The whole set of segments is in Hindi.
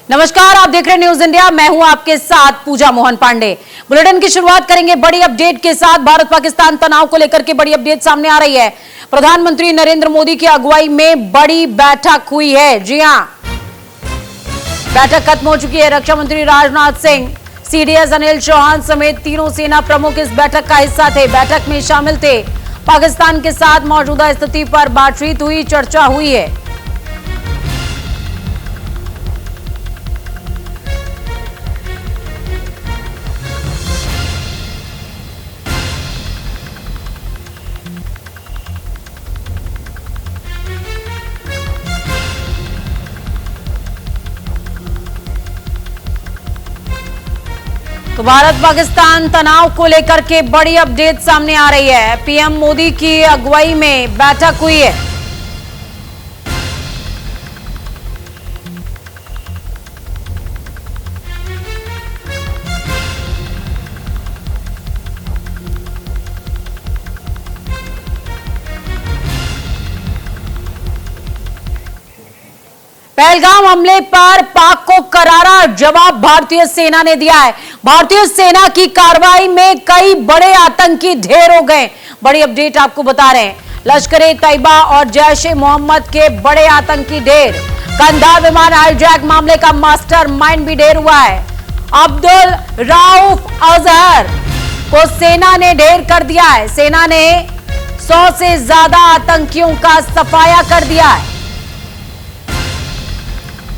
नमस्कार, आप देख रहे हैं न्यूज इंडिया। मैं हूं आपके साथ पूजा मोहन पांडे। बुलेटिन की शुरुआत करेंगे बड़ी अपडेट के साथ। भारत पाकिस्तान तनाव को लेकर के बड़ी अपडेट सामने आ रही है। प्रधानमंत्री नरेंद्र मोदी की अगुवाई में बड़ी बैठक हुई है। जी हां, बैठक खत्म हो चुकी है। रक्षा मंत्री राजनाथ सिंह, सीडीएस अनिल चौहान समेत तीनों सेना प्रमुख इस बैठक का हिस्सा थे। बैठक में शामिल थे। पाकिस्तान के साथ मौजूदा स्थिति पर बातचीत हुई, चर्चा हुई है। तो भारत पाकिस्तान तनाव को लेकर के बड़ी अपडेट सामने आ रही है। पीएम मोदी की अगुवाई में बैठक हुई है। पहलगाम हमले पर पाक को करारा जवाब भारतीय सेना ने दिया है। भारतीय सेना की कार्रवाई में कई बड़े आतंकी ढेर हो गए। बड़ी अपडेट आपको बता रहे हैं। लश्कर-ए तैयबा और जैश-ए-मोहम्मद के बड़े आतंकी ढेर। कंधार विमान हाईजैक मामले का मास्टरमाइंड भी ढेर हुआ है। अब्दुल राउफ अजहर को सेना ने ढेर कर दिया है। सेना ने 100 से ज्यादा आतंकियों का सफाया कर दिया है।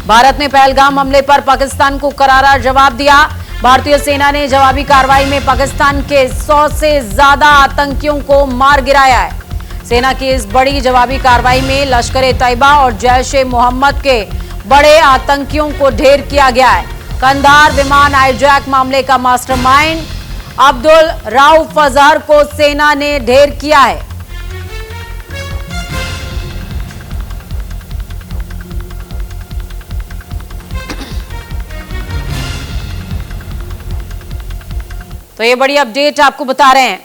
भारत ने पहलगाम हमले पर पाकिस्तान को करारा जवाब दिया। भारतीय सेना ने जवाबी कार्रवाई में पाकिस्तान के 100 से ज्यादा आतंकियों को मार गिराया है। सेना की इस बड़ी जवाबी कार्रवाई में लश्कर-ए-तैयबा और जैश-ए-मोहम्मद के बड़े आतंकियों को ढेर किया गया है। कंधार विमान हाईजैक मामले का मास्टरमाइंड अब्दुल राउफ अजहर को सेना ने ढेर किया है। तो ये बड़ी अपडेट आपको बता रहे हैं।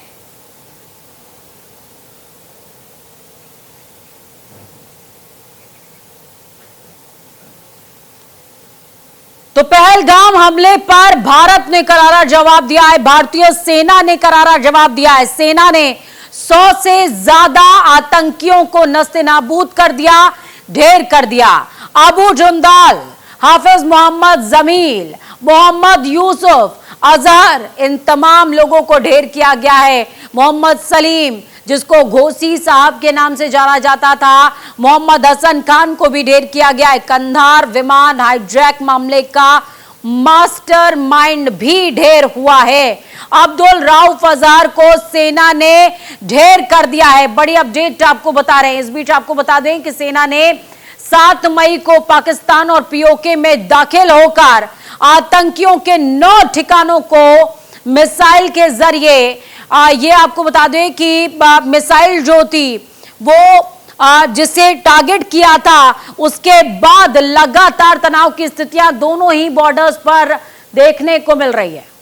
तो पहलगाम हमले पर भारत ने करारा जवाब दिया है। भारतीय सेना ने करारा जवाब दिया है। सेना ने 100 से ज्यादा आतंकियों को नस्ते-नाबूद कर दिया, ढेर कर दिया। अबू जुंदाल, हाफिज मोहम्मद जमील, मोहम्मद यूसुफ, अजहर, इन तमाम लोगों को ढेर किया गया है। मोहम्मद सलीम, जिसको घोसी साहब के नाम से जाना जाता था, मोहम्मद हसन खान को भी ढेर किया गया है। कंधार विमान हाईजैक मामले का मास्टरमाइंड भी ढेर हुआ है। अब्दुल राउफ अजहर को सेना ने ढेर कर दिया है। बड़ी अपडेट आपको बता रहे हैं। इस बीच आपको बता दें कि सेना ने 7 मई को पाकिस्तान और पीओके में दाखिल होकर आतंकियों के 9 ठिकानों को मिसाइल के जरिए, ये आपको बता दें कि मिसाइल जो थी वो जिसे टारगेट किया था, उसके बाद लगातार तनाव की स्थितियां दोनों ही बॉर्डर्स पर देखने को मिल रही है।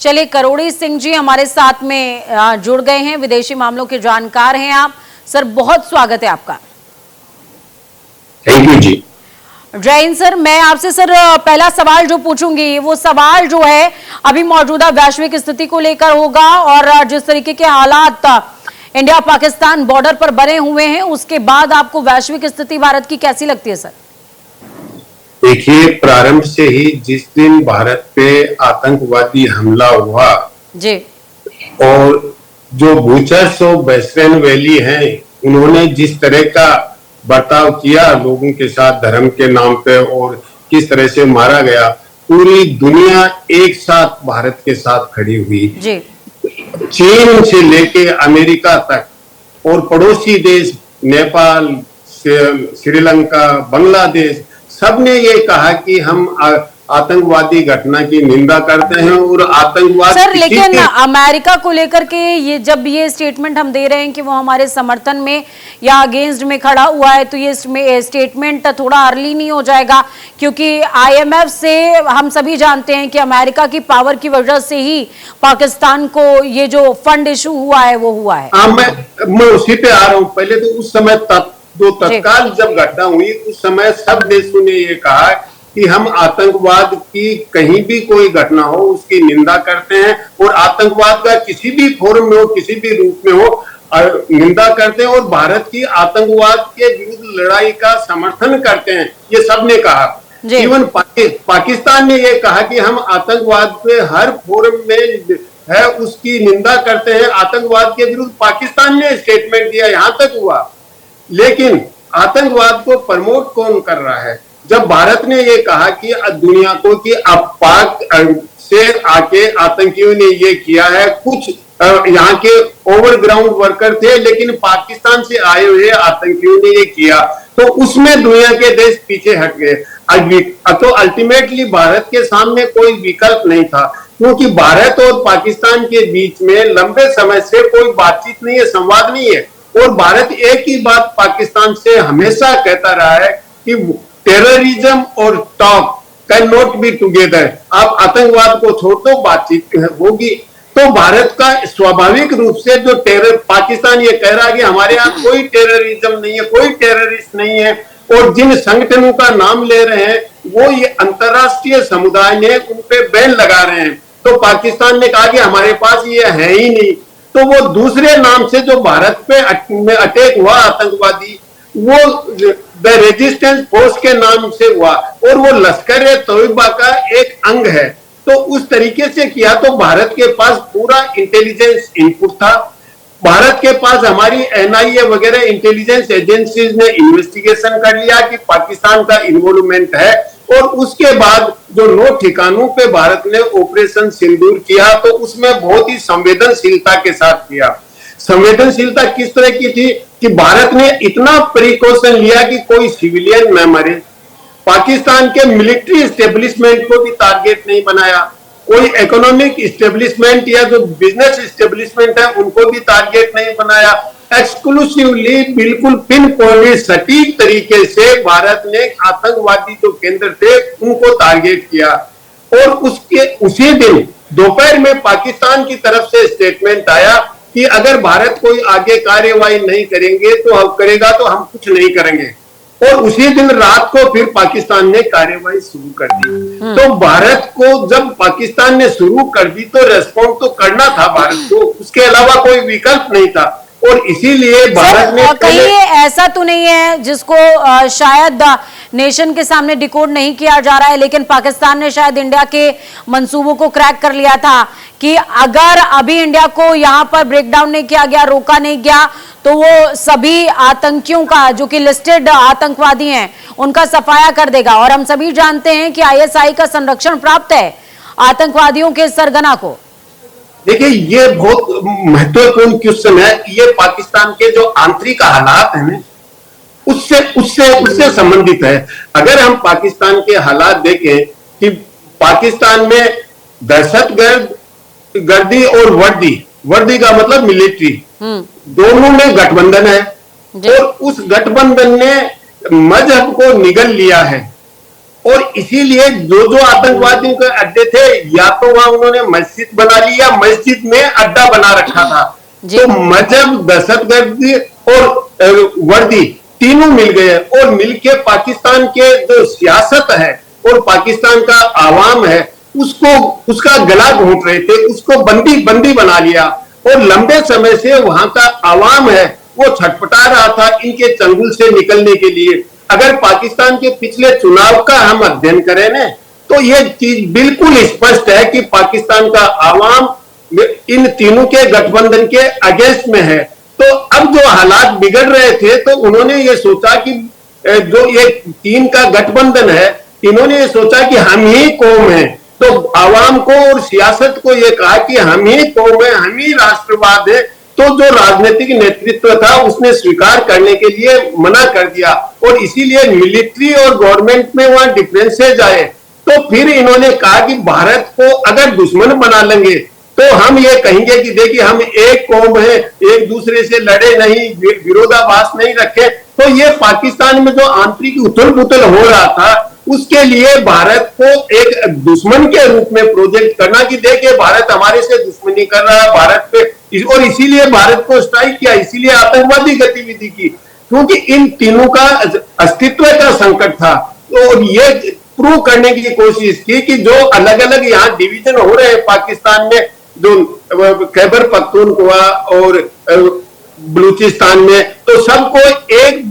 चलिए, करोड़ी सिंह जी हमारे साथ में जुड़ गए हैं। विदेशी मामलों के जानकार हैं आप। सर, बहुत स्वागत है आपका। थैंक यू जी। जय हिंद सर। मैं आपसे सर पहला सवाल जो पूछूंगी, वो सवाल जो है अभी मौजूदा वैश्विक स्थिति को लेकर होगा और जिस तरीके के हालात इंडिया पाकिस्तान बॉर्डर पर बने हुए हैं, उसके बाद आपको वैश्विक स्थिति भारत की कैसी लगती है सर? देखिए, प्रारंभ से ही जिस दिन भारत पे आतंकवादी हमला हुआ जी, और जो बूचर्स और वेस्टर्न वैली हैं, उन्होंने जिस तरह का बर्ताव किया लोगों के साथ धर्म के नाम पे और किस तरह से मारा गया, पूरी दुनिया एक साथ भारत के साथ खड़ी हुई जी। चीन से लेके अमेरिका तक और पड़ोसी देश नेपाल, श्रीलंका, बांग्लादेश, सबने ये कहा कि हम आतंकवादी घटना की निंदा करते हैं और आतंकवाद सर, किसी लेकिन भी अमेरिका को लेकर के ये जब ये स्टेटमेंट हम दे रहे हैं कि वो हमारे समर्थन में या अगेंस्ट में खड़ा हुआ है, तो ये स्टेटमेंट थोड़ा अर्ली नहीं हो जाएगा? क्योंकि आईएमएफ से हम सभी जानते हैं कि अमेरिका की पावर की वजह से ही पाकिस्तान को ये जो फंड इशू हुआ है वो हुआ है। हाँ, मैं उसी पे आ रहा हूँ। पहले तो उस समय तत्काल जब घटना हुई उस समय सब देशों ने ये कहा कि हम आतंकवाद की कहीं भी कोई घटना हो उसकी निंदा करते हैं और आतंकवाद का किसी भी फॉर्म में हो, किसी भी रूप में हो, निंदा करते हैं और भारत की आतंकवाद के विरुद्ध लड़ाई का समर्थन करते हैं। ये सब ने कहा। इवन पाकिस्तान ने ये कहा कि हम आतंकवाद पे हर फोरम में है उसकी निंदा करते हैं। आतंकवाद के विरुद्ध पाकिस्तान ने स्टेटमेंट दिया, यहां तक हुआ। लेकिन आतंकवाद को प्रमोट कौन कर रहा है? जब भारत ने ये कहा कि दुनिया को कि अब पाक से आके आतंकियों ने ये किया है, कुछ यहाँ के ओवरग्राउंड वर्कर थे लेकिन पाकिस्तान से आए हुए आतंकियों ने ये किया, तो उसमें दुनिया के देश पीछे हट गए। तो अल्टीमेटली भारत के सामने कोई विकल्प नहीं था, क्योंकि भारत और पाकिस्तान के बीच में लंबे समय से कोई बातचीत नहीं है, संवाद नहीं है। और भारत एक ही बात पाकिस्तान से हमेशा कहता रहा है कि टेररिज्म और talk can not be together. आप आतंकवाद को छोड़ दो, बातचीत होगी। तो भारत का स्वाभाविक रूप से जो पाकिस्तान ये कह रहा है कि हमारे यहाँ कोई टेररिज्म नहीं है, कोई टेररिस्ट नहीं है, और जिन संगठनों का नाम ले रहे हैं वो ये अंतरराष्ट्रीय समुदाय ने उन पे बैन लगा रहे हैं। तो पाकिस्तान ने कहा कि हमारे पास ये है ही नहीं। तो वो दूसरे नाम से जो भारत पे अटैक हुआ आतंकवादी, वो द रेजिस्टेंस फोर्स के नाम से हुआ और वो लश्कर-ए-तोयबा का एक अंग है। तो उस तरीके से किया। तो भारत के पास पूरा इंटेलिजेंस इनपुट था। भारत के पास हमारी एनआईए वगैरह इंटेलिजेंस एजेंसीज ने इन्वेस्टिगेशन कर लिया कि पाकिस्तान का इन्वॉल्वमेंट है, और उसके बाद जो 9 ठिकानों पे भारत ने ऑपरेशन सिंदूर किया तो उसमें बहुत ही संवेदनशीलता के साथ किया। संवेदनशीलता किस तरह की थी कि भारत ने इतना प्रिकॉशन लिया कि कोई सिविलियन न मरे। पाकिस्तान के मिलिट्री एस्टेब्लिशमेंट को भी टारगेट नहीं बनाया, कोई इकोनॉमिक एस्टेब्लिशमेंट या जो बिजनेस एस्टेब्लिशमेंट है उनको भी टारगेट नहीं बनाया। एक्सक्लूसिवली बिल्कुल पिन पॉइंट सटीक तरीके से भारत ने आतंकवादी जो केंद्र थे उनको टारगेट किया। और उसके उसी दिन दोपहर में पाकिस्तान की तरफ से स्टेटमेंट आया कि अगर भारत कोई आगे कार्यवाही नहीं करेगा तो हम कुछ नहीं करेंगे। और उसी दिन रात को फिर पाकिस्तान ने कार्यवाही शुरू कर दी। तो भारत को जब पाकिस्तान ने शुरू कर दी तो रेस्पॉन्ड तो करना था भारत को, उसके अलावा कोई विकल्प नहीं था। और इसीलिए भारत ने कहीं ऐसा तो नहीं है जिसको शायद नेशन के सामने डिकोड नहीं किया जा रहा है, लेकिन पाकिस्तान ने शायद इंडिया के मंसूबों को क्रैक कर लिया था कि अगर अभी इंडिया को यहाँ पर ब्रेकडाउन नहीं किया गया, रोका नहीं गया, तो वो सभी आतंकियों का जो कि लिस्टेड आतंकवादी हैं उनका सफाया कर देगा। और हम सभी जानते हैं कि आईएसआई का संरक्षण प्राप्त है आतंकवादियों के सरगना को। देखिए, ये बहुत महत्वपूर्ण क्वेश्चन है। ये पाकिस्तान के जो आंतरिक हालात हैं ना उससे संबंधित है। अगर हम पाकिस्तान के हालात देखें कि पाकिस्तान में दहशतगर्दी और वर्दी का मतलब मिलिट्री, दोनों में गठबंधन है। और उस गठबंधन ने मजहब को निगल लिया है। और इसीलिए जो आतंकवादियों के अड्डे थे, या तो वहां उन्होंने मस्जिद बना ली या मस्जिद में अड्डा बना रखा था। तो मजहब, दहशतगर्दी और वर्दी तीनों मिल गए और मिलके पाकिस्तान के जो सियासत है और पाकिस्तान का आवाम है उसका गला घोंट रहे थे, उसको बंदी बना लिया। और लंबे समय से वहां का आवाम है वो छटपटा रहा था इनके चंगुल से निकलने के लिए। अगर पाकिस्तान के पिछले चुनाव का हम अध्ययन करें ना तो यह चीज बिल्कुल स्पष्ट है कि पाकिस्तान का आवाम इन तीनों के गठबंधन के अगेंस्ट में है। तो अब जो हालात बिगड़ रहे थे तो उन्होंने ये सोचा कि जो ये तीन का गठबंधन है, इन्होंने ये सोचा कि हम ही कौम है। तो आवाम को और सियासत को ये कहा कि हम ही कौम है, हम ही राष्ट्रवाद है। तो जो राजनीतिक नेतृत्व था उसने स्वीकार करने के लिए मना कर दिया। और इसीलिए मिलिट्री और गवर्नमेंट में वहां डिफरेंसेज आए। तो फिर इन्होंने कहा कि भारत को अगर दुश्मन बना लेंगे तो हम ये कहेंगे कि देखिए हम एक कौम है, एक दूसरे से लड़े नहीं, विरोधाभास नहीं रखे। तो ये पाकिस्तान में जो आंतरिक उथल पुथल हो रहा था उसके लिए भारत को एक दुश्मन के रूप में प्रोजेक्ट करना कि देखिए भारत हमारे से दुश्मनी कर रहा है भारत पे, और इसीलिए भारत को स्ट्राइक किया, इसीलिए आतंकवादी गतिविधि की, क्योंकि इन तीनों का अस्तित्व का संकट था। तो ये प्रूव करने की कोशिश की कि जो अलग अलग यहाँ डिवीजन हो रहे हैं पाकिस्तान में, जो खैबर पख्तूनख्वा और बलूचिस्तान में, तो सबको एक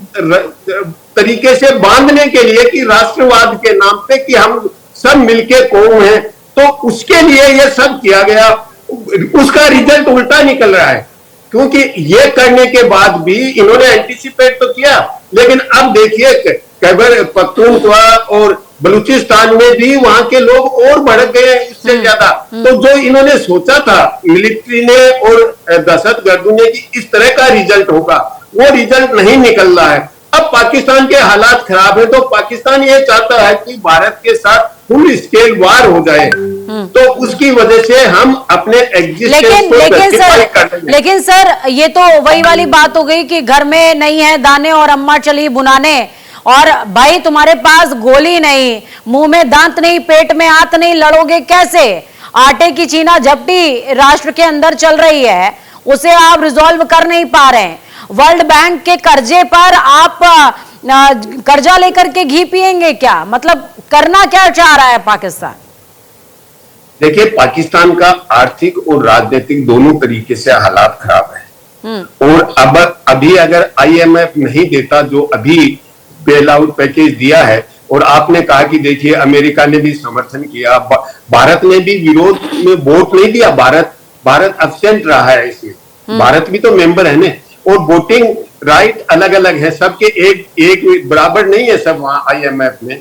तरीके से बांधने के लिए कि राष्ट्रवाद के नाम पे कि हम सब मिलके कौम हैं, तो उसके लिए ये सब किया गया। उसका रिजल्ट उल्टा निकल रहा है, क्योंकि ये करने के बाद भी इन्होंने एंटीसिपेट तो किया, लेकिन अब देखिए खैबर पख्तूनख्वा और बलूचिस्तान में भी वहां के लोग और भड़क गए इससे ज्यादा। तो जो इन्होंने सोचा था मिलिट्री ने और दहशतगर्दों ने कि इस तरह का रिजल्ट होगा, वो रिजल्ट नहीं निकल रहा है। अब पाकिस्तान के हालात खराब है, तो पाकिस्तान ये चाहता है कि भारत के साथ फुल स्केल वार हो जाए, तो उसकी वजह से हम अपने एग्जिस्टेंस को जस्टिफाई कर लेंगे। लेकिन सर ये तो वही वाली बात हो गई कि घर में नहीं है दाने और अम्मा चली बुनाने, और भाई तुम्हारे पास गोली नहीं, मुंह में दांत नहीं, पेट में हाथ नहीं, लड़ोगे कैसे? आटे की छीना झपटी राष्ट्र के अंदर चल रही है, उसे आप रिजॉल्व कर नहीं पा रहे हैं। वर्ल्ड बैंक के कर्जे पर आप कर्जा लेकर के घी पिएंगे क्या? मतलब करना क्या चाह रहा है पाकिस्तान? देखिए पाकिस्तान का आर्थिक और राजनीतिक दोनों तरीके से हालात खराब है, और अब अभी अगर आईएमएफ नहीं देता जो अभी बेल आउट पैकेज दिया है, और आपने कहा कि देखिए अमेरिका ने भी समर्थन किया, भारत ने भी विरोध में वोट नहीं दिया, भारत एब्सेंट रहा है इसमें, भारत भी तो मेंबर है ना, और वोटिंग राइट अलग अलग है सबके, एक बराबर नहीं है सब वहां आईएमएफ में।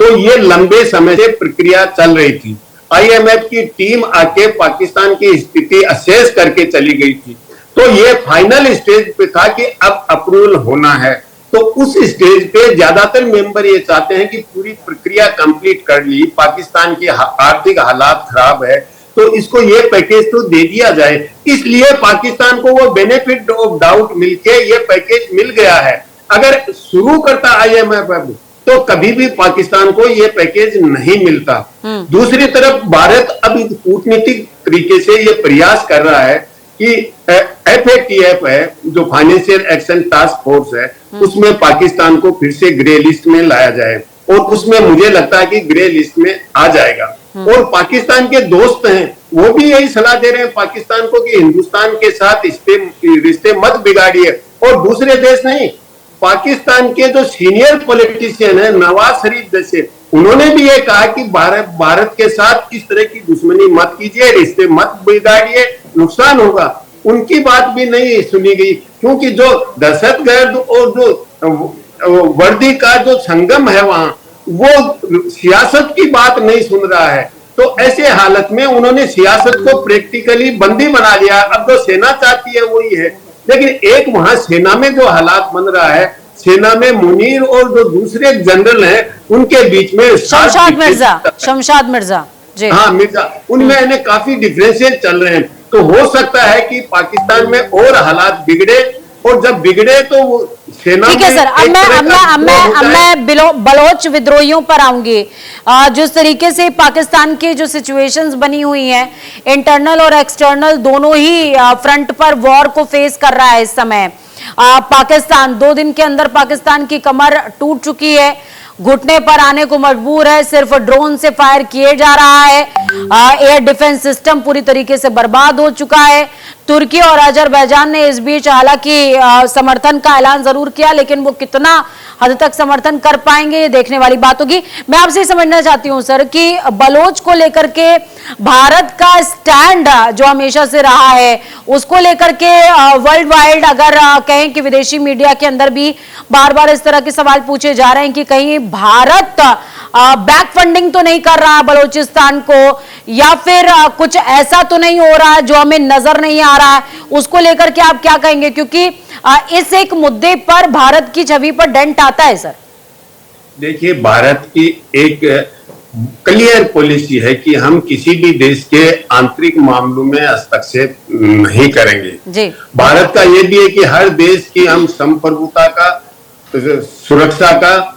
तो ये लंबे समय से प्रक्रिया चल रही थी, आईएमएफ की टीम आके पाकिस्तान की स्थिति असेस करके चली गई थी, तो ये फाइनल स्टेज पे था कि अब अप्रूवल होना है। तो उस स्टेज पे ज्यादातर मेंबर ये चाहते हैं कि पूरी प्रक्रिया कंप्लीट कर ली, पाकिस्तान की आर्थिक हालात खराब है तो इसको ये पैकेज तो दे दिया जाए, इसलिए पाकिस्तान को वो बेनिफिट ऑफ डाउट मिलके ये पैकेज मिल गया है। अगर शुरू करता आईएमएफ तो कभी भी पाकिस्तान को ये पैकेज नहीं मिलता। दूसरी तरफ भारत अब कूटनीतिक तरीके से ये प्रयास कर रहा है कि एफएटीएफ है जो फाइनेंशियल एक्शन टास्क फोर्स है, उसमें पाकिस्तान को फिर से ग्रे लिस्ट में लाया जाए, और उसमें मुझे लगता है कि ग्रे लिस्ट में आ जाएगा। और पाकिस्तान के दोस्त हैं वो भी यही सलाह दे रहे हैं पाकिस्तान को कि हिंदुस्तान के साथ रिश्ते मत बिगाड़िए, और दूसरे देश नहीं, पाकिस्तान के जो सीनियर पॉलिटिशियन है नवाज शरीफ जैसे, उन्होंने भी ये कहा कि भारत के साथ इस तरह की दुश्मनी मत कीजिए, रिश्ते मत बिगाड़िए, नुकसान होगा। उनकी बात भी नहीं सुनी गई, क्योंकि जो दहशतगर्द और जो वर्दी का जो संगम है वहां, वो सियासत की बात नहीं सुन रहा है। तो ऐसे हालत में उन्होंने सियासत को प्रैक्टिकली बंदी बना लिया। अब जो सेना चाहती है वही है, लेकिन एक वहां सेना में जो हालात बन रहा है, सेना में मुनीर और जो दूसरे जनरल हैं उनके बीच में शमशाद मिर्जा जी, हाँ मिर्जा, उनमें काफी डिफरेंसेस चल रहे हैं। तो हो सकता है कि पाकिस्तान में और हालात बिगड़े, और जब बिगड़े तो वो सेना, ठीक है सर, अब मैं बलोच विद्रोहियों पर आऊंगी। जिस तरीके से पाकिस्तान की जो सिचुएशंस बनी हुई हैं, इंटरनल और एक्सटर्नल दोनों ही फ्रंट पर वॉर को फेस कर रहा है इस समय। पाकिस्तान 2 दिन के अंदर पाकिस्तान की कमर टूट चुकी है, घुटने पर आने को मजबूर है, सिर्फ ड्रोन से फायर किए जा रहा है, एयर डिफेंस सिस्टम पूरी तरीके से बर्बाद हो चुका है। तुर्की और अजरबैजान ने इस बीच हालांकि समर्थन का ऐलान जरूर किया, लेकिन वो कितना हद तक समर्थन कर पाएंगे ये देखने वाली बात होगी। मैं आपसे समझना चाहती हूं सर कि बलोच को लेकर के भारत का स्टैंड जो हमेशा से रहा है, उसको लेकर के वर्ल्ड वाइड अगर कहें कि विदेशी मीडिया के अंदर भी बार बार इस तरह के सवाल पूछे जा रहे हैं कि कहीं भारत बैक फंडिंग तो नहीं कर रहा बलोचिस्तान को, या फिर कुछ ऐसा तो नहीं हो रहा है जो हमें नजर नहीं आ रहा है, उसको लेकर के आप क्या कहेंगे? क्योंकि इस एक मुद्दे पर भारत की छवि पर डेंट आता है सर। देखिए भारत की एक क्लियर पॉलिसी है कि हम किसी भी देश के आंतरिक मामलों में हस्तक्षेप नहीं करेंगे। जी। भारत का ये भी है कि हर देश की हम संप्रभुता का, सुरक्षा का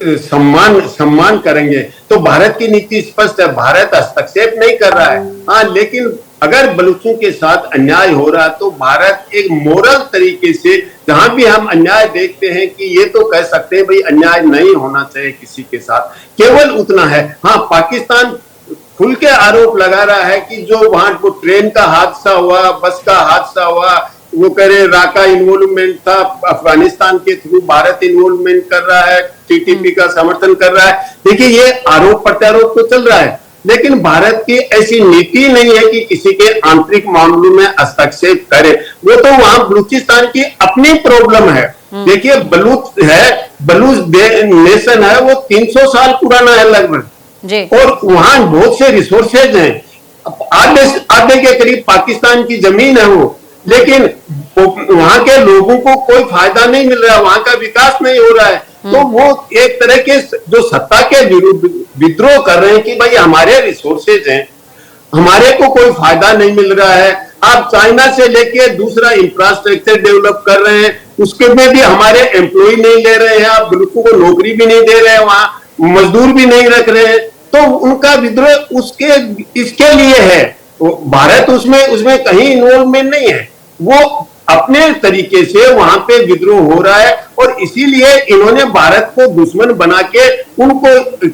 सम्मान करेंगे। तो भारत की नीति स्पष्ट है, भारत हस्तक्षेप नहीं कर रहा है। हाँ, लेकिन अगर बलूचों के साथ अन्याय हो रहा है तो भारत एक मोरल तरीके से, जहां भी हम अन्याय देखते हैं कि ये तो कह सकते हैं भाई अन्याय नहीं होना चाहिए किसी के साथ, केवल उतना है। हाँ, पाकिस्तान खुल के आरोप लगा रहा है कि जो वहां वो ट्रेन का हादसा हुआ, बस का हादसा हुआ, वो कह रहे राका इन्वॉल्वमेंट था, अफगानिस्तान के थ्रू भारत इन्वॉल्वमेंट कर रहा है, टीटीपी का समर्थन कर रहा है। देखिए, ये आरोप प्रत्यारोप तो चल रहा है, लेकिन भारत की ऐसी नीति नहीं है कि किसी के आंतरिक मामलों में हस्तक्षेप करे। वो तो वहां बलूचिस्तान की अपनी प्रॉब्लम है। देखिए, बलूच नेशन है, वो 300 साल पुराना है लगभग, और वहां बहुत से रिसोर्सेज हैं। आधे के करीब पाकिस्तान की जमीन है वो, लेकिन वहां के लोगों को कोई फायदा नहीं मिल रहा है, वहां का विकास नहीं हो रहा है। तो वो एक तरह के जो सत्ता के विरुद्ध विद्रोह कर रहे हैं कि भाई हमारे रिसोर्सेज हैं, हमारे को कोई फायदा नहीं मिल रहा है। आप चाइना से लेके दूसरा इंफ्रास्ट्रक्चर डेवलप कर रहे हैं, उसके में भी हमारे एम्प्लॉय नहीं ले रहे हैं, आप बिल्कुल को नौकरी भी नहीं दे रहे हैं, वहां मजदूर भी नहीं रख रहे हैं। तो उनका विद्रोह इसके लिए है। भारत उसमें कहीं इन्वॉल्वमेंट नहीं है, वो अपने तरीके से वहां पे विद्रोह हो रहा है, और इसीलिए इन्होंने भारत को दुश्मन बना के उनको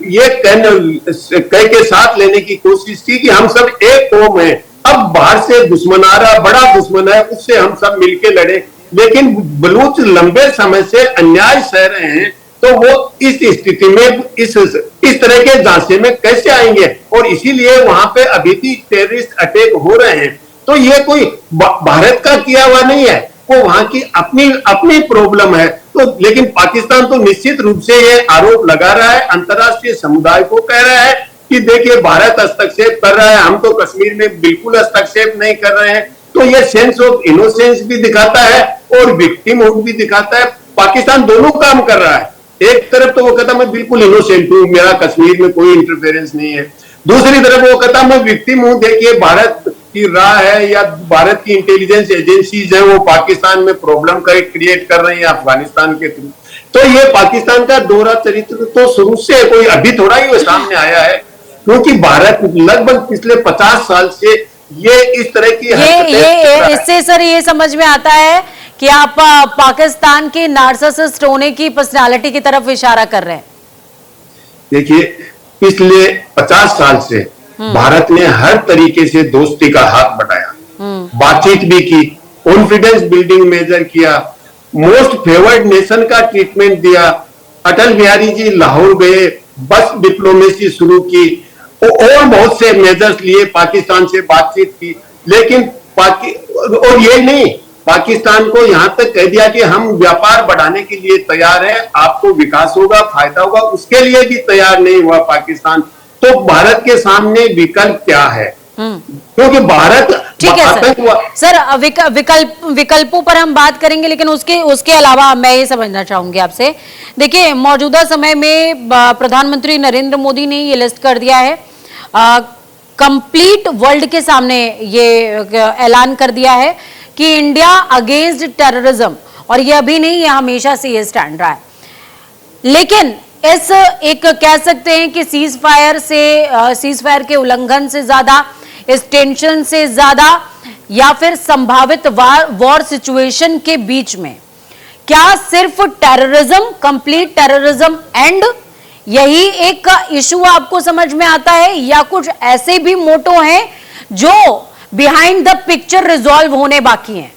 ये कह के साथ लेने की कोशिश की कि हम सब एक कौम है। अब बाहर से दुश्मन आ रहा, बड़ा दुश्मन है, उससे हम सब मिलके लड़े। लेकिन बलूच लंबे समय से अन्याय सह रहे हैं, तो वो इस स्थिति में इस तरह के जांचे में कैसे आएंगे? और इसीलिए वहां पे अभी भी टेररिस्ट अटैक हो रहे हैं। तो ये कोई भारत का किया हुआ नहीं है, वो वहां की अपनी प्रॉब्लम है। तो लेकिन पाकिस्तान तो निश्चित रूप से ये आरोप लगा रहा है, अंतर्राष्ट्रीय समुदाय को कह रहा है कि देखिए भारत हस्तक्षेप कर रहा है, हम तो कश्मीर में बिल्कुल हस्तक्षेप नहीं कर रहे हैं। तो ये सेंस ऑफ इनोसेंस भी दिखाता है और विक्टिमहुड भी दिखाता है। पाकिस्तान दोनों काम कर रहा है। एक तरफ तो वो कहता मैं बिल्कुल इनोसेंट हूं, मेरा कश्मीर में कोई इंटरफेरेंस नहीं है, दूसरी तरफ वो कहता मैं विक्टिम हूं, देखिए भारत की राह है या भारत की इंटेलिजेंस एजेंसीज है वो पाकिस्तान में प्रॉब्लम क्रिएट कर रही है अफगानिस्तान के थ्रू। तो ये पाकिस्तान का दोहरा चरित्र तो शुरू से, कोई अभी थोड़ा ही वो सामने आया है, क्योंकि भारत लगभग पिछले 50 साल से ये इस तरह की इससे सर ये समझ में आता है कि आप पाकिस्तान के नार्सिसिस्ट होने की पर्सनालिटी की तरफ इशारा कर रहे हैं। देखिए, पिछले 50 साल से भारत ने हर तरीके से दोस्ती का हाथ बढ़ाया, बातचीत भी की, कॉन्फिडेंस बिल्डिंग मेजर किया, मोस्ट फेवर्ड नेशन का ट्रीटमेंट दिया। अटल बिहारी जी लाहौर गए, बस डिप्लोमेसी शुरू की और बहुत से मेजर्स लिए, पाकिस्तान से बातचीत की। लेकिन और ये नहीं, पाकिस्तान को यहां तक कह दिया कि हम व्यापार बढ़ाने के लिए तैयार हैं, आपको विकास होगा, फायदा होगा, उसके लिए भी तैयार नहीं हुआ पाकिस्तान। तो भारत के सामने विकल्प क्या है? क्योंकि भारत ठीक है सर विकल्पों पर हम बात करेंगे, लेकिन उसके अलावा मैं ये समझना चाहूंगी आपसे। देखिए, मौजूदा समय में प्रधानमंत्री नरेंद्र मोदी ने ये लिस्ट कर दिया है, कंप्लीट वर्ल्ड के सामने ये ऐलान कर दिया है कि इंडिया अगेंस्ट टेररिज्म, और ये अभी नहीं, ये हमेशा से ये स्टैंड रहा है। लेकिन इस एक कह सकते हैं कि सीज फायर के उल्लंघन से ज्यादा, इस टेंशन से ज्यादा, या फिर संभावित वॉर सिचुएशन के बीच में क्या सिर्फ टेररिज्म, कंप्लीट टेररिज्म एंड यही एक इशू आपको समझ में आता है, या कुछ ऐसे भी मोटो हैं जो बिहाइंड द पिक्चर रिजॉल्व होने बाकी हैं?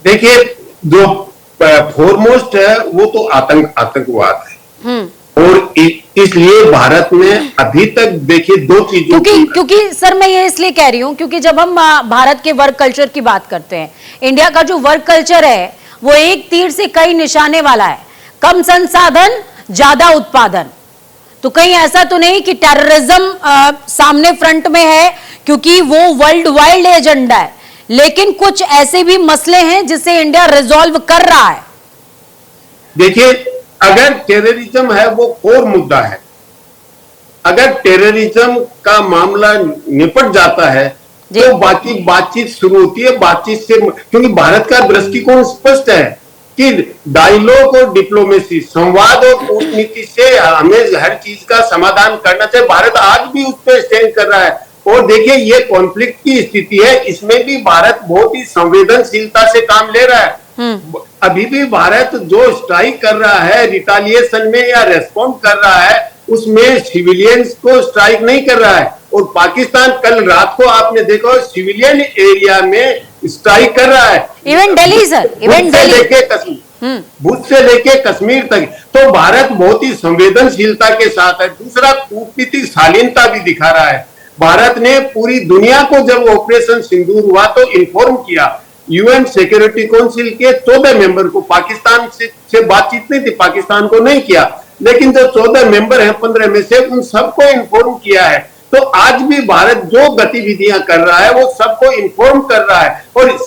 देखिए, जो फॉरमोस्ट है वो तो आतंकवाद है, और इसलिए भारत ने अभी तक देखिए दो चीजों क्योंकि सर मैं ये इसलिए कह रही हूं क्योंकि जब हम भारत के वर्क कल्चर की बात करते हैं, इंडिया का जो वर्क कल्चर है वो एक तीर से कई निशाने वाला है, कम संसाधन ज्यादा उत्पादन। तो कहीं ऐसा तो नहीं कि टेररिज्म सामने फ्रंट में है क्योंकि वो वर्ल्ड वाइड एजेंडा है, लेकिन कुछ ऐसे भी मसले हैं जिसे इंडिया रिजॉल्व कर रहा है। देखिए, अगर टेररिज्म है वो कोर मुद्दा है, अगर टेररिज्म का मामला निपट जाता है तो बाकी बातचीत शुरू होती है। बातचीत से, क्योंकि भारत का दृष्टिकोण स्पष्ट है कि डायलॉग और डिप्लोमेसी, संवाद और कूटनीति से हमें हर चीज का समाधान करना चाहिए। भारत आज भी उस पर स्टैंड कर रहा है। और देखिए, ये कॉन्फ्लिक्ट की स्थिति है, इसमें भी भारत बहुत ही संवेदनशीलता से काम ले रहा है। अभी भी भारत जो स्ट्राइक कर रहा है रिटालिएशन में या रेस्पॉन्ड कर रहा है, उसमें सिविलियंस को स्ट्राइक नहीं कर रहा है। और पाकिस्तान कल रात को आपने देखा सिविलियन एरिया में स्ट्राइक कर रहा है, even Delhi sir, even Delhi लेके कश्मीर, भुज से लेके कश्मीर तक। तो भारत बहुत ही संवेदनशीलता के साथ है। दूसरा, कूटनीतिक शालीनता भी दिखा रहा है। भारत ने पूरी दुनिया को जब ऑपरेशन सिंदूर हुआ तो इन्फॉर्म किया। यूएन सिक्योरिटी काउंसिल के 14 मेंबर को, पाकिस्तान से बातचीत नहीं थी, पाकिस्तान को नहीं किया, लेकिन जो 14 मेंबर हैं 15 में से, उन सबको इन्फॉर्म किया है। तो आज भी भारत जो गतिविधियां कर रहा है वो सबको इन्फॉर्म कर रहा है। और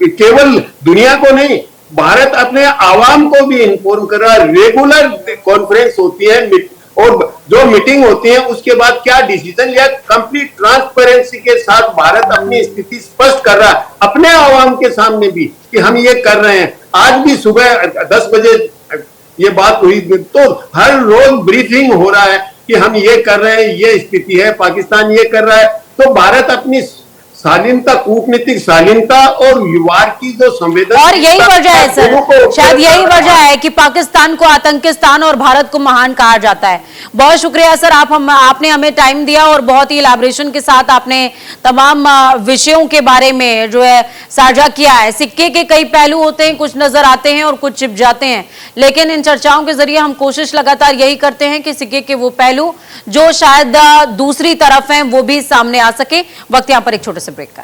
केवल दुनिया को नहीं, भारत अपने आवाम को भी इन्फॉर्म कर रहा है। रेगुलर कॉन्फ्रेंस होती है और जो मीटिंग होती है उसके बाद क्या डिसीजन लिया, कंप्लीट ट्रांसपेरेंसी के साथ भारत अपनी स्थिति स्पष्ट कर रहा है अपने आवाम के सामने भी कि हम ये कर रहे हैं। आज भी सुबह 10 बजे ये बात हुई, तो हर रोज ब्रीफिंग हो रहा है कि हम ये कर रहे हैं, ये स्थिति है, पाकिस्तान ये कर रहा है। तो भारत अपनी शालीनता, कूटनीतिक शालीनता और युवार की जो संवेदनशीलता, और यही वजह है सर, शायद यही वजह है कि पाकिस्तान को आतंकिस्तान और भारत को महान कहा जाता है। बहुत शुक्रिया सर, आपने हमें टाइम दिया और बहुत ही इलैबोरेशन के साथ आपने तमाम विषयों के बारे में जो है साझा किया है। सिक्के के कई पहलू होते हैं, कुछ नजर आते हैं और कुछ छिप जाते हैं, लेकिन इन चर्चाओं के जरिए हम कोशिश लगातार यही करते हैं कि सिक्के के वो पहलू जो शायद दूसरी तरफ हैं वो भी सामने आ सके। वक्त यहाँ पर एक छोटे से ब्रेक का।